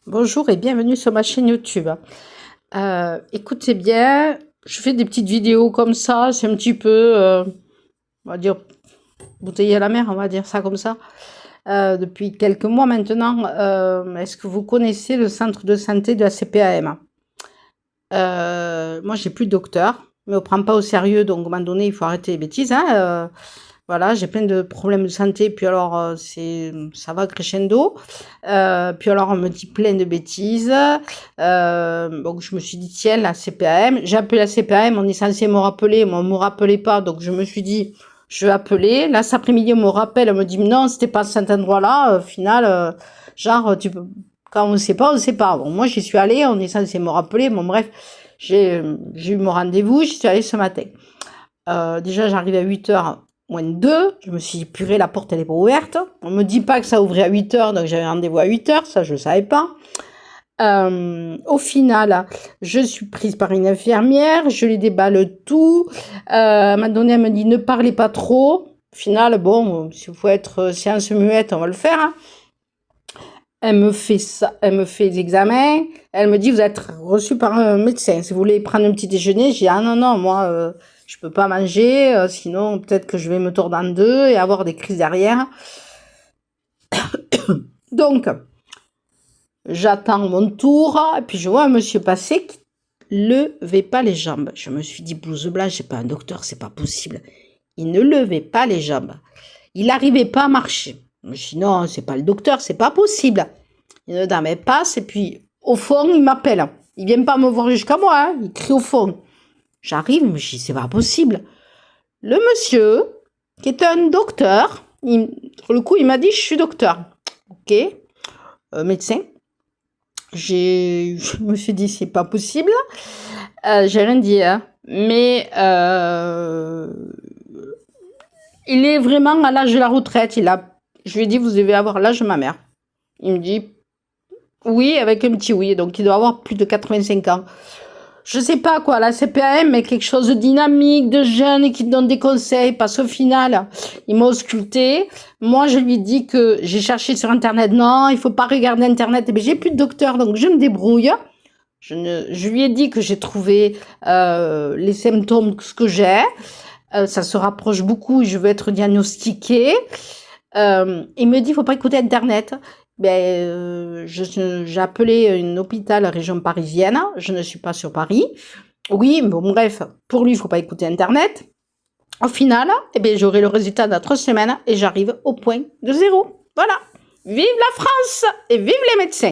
Bonjour et bienvenue sur ma chaîne YouTube. Écoutez bien, je fais des petites vidéos comme ça, c'est un petit peu, on va dire, bouteille à la mer, on va dire ça comme ça, depuis quelques mois maintenant. Est-ce que vous connaissez le centre de santé de la CPAM? Moi, j'ai plus de docteur, mais on ne prend pas au sérieux, donc à un moment donné, il faut arrêter les bêtises, hein. Voilà, j'ai plein de problèmes de santé, puis alors ça va crescendo. Puis alors on me dit plein de bêtises. Donc je me suis dit tiens, la CPAM. J'ai appelé la CPAM, on est censé me rappeler, moi on me rappelait pas, donc je me suis dit je vais appeler. Là cet après-midi on me rappelle, on me dit non, c'était pas cet endroit-là. Au final, genre tu peux, quand on sait pas, on sait pas. Bon, moi j'y suis allée, on est censé me rappeler. Bon bref, j'ai eu mon rendez-vous, j'y suis allée ce matin. Déjà j'arrive à 8h moins 2, je me suis dit, purée, la porte, elle est pas ouverte. On me dit pas que ça ouvrait à 8h, donc j'avais rendez-vous à 8h, ça, je savais pas. Au final, je suis prise par une infirmière, je lui déballe tout. Elle m'a donné, elle me dit, ne parlez pas trop. Au final, bon, s'il faut être séance muette, on va le faire, hein. Elle me fait ça, elle me fait les examens. Elle me dit, vous êtes reçu par un médecin. Si vous voulez prendre un petit déjeuner, j'ai dit, ah non, non, moi, je peux pas manger, sinon peut-être que je vais me tordre en deux et avoir des crises derrière. Donc, j'attends mon tour, et puis je vois un monsieur passer qui levait pas les jambes. Je me suis dit, blouse blanche, c'est pas un docteur, c'est pas possible. Il ne levait pas les jambes. Il n'arrivait pas à marcher. Je me suis dit, non, c'est pas le docteur, c'est pas possible. Une dame, elle passe, et puis, au fond, il m'appelle. Il vient pas me voir jusqu'à moi, hein, il crie au fond. J'arrive, je me dis, c'est pas possible. Le monsieur, qui est un docteur, pour le coup, il m'a dit, je suis docteur. Ok, médecin. Je me suis dit, c'est pas possible. J'ai rien dit, hein. Mais il est vraiment à l'âge de la retraite. Je lui ai dit, vous devez avoir l'âge de ma mère. Il me dit, oui, avec un petit oui. Donc, il doit avoir plus de 85 ans. Je sais pas quoi, la CPAM, mais quelque chose de dynamique, de jeune et qui te donne des conseils, parce qu'au final, il m'a ausculté. Moi, je lui dis que j'ai cherché sur Internet. Non, il faut pas regarder Internet. Mais j'ai plus de docteur, donc je me débrouille. Je lui ai dit que j'ai trouvé les symptômes, ce que j'ai. Ça se rapproche beaucoup et je veux être diagnostiquée. Il me dit, il faut pas écouter Internet. J'ai appelé un hôpital région parisienne. Je ne suis pas sur Paris. Oui, bon, bref, pour lui, il faut pas écouter Internet. Au final, j'aurai le résultat dans 3 semaines et j'arrive au point de zéro. Voilà. Vive la France et vive les médecins.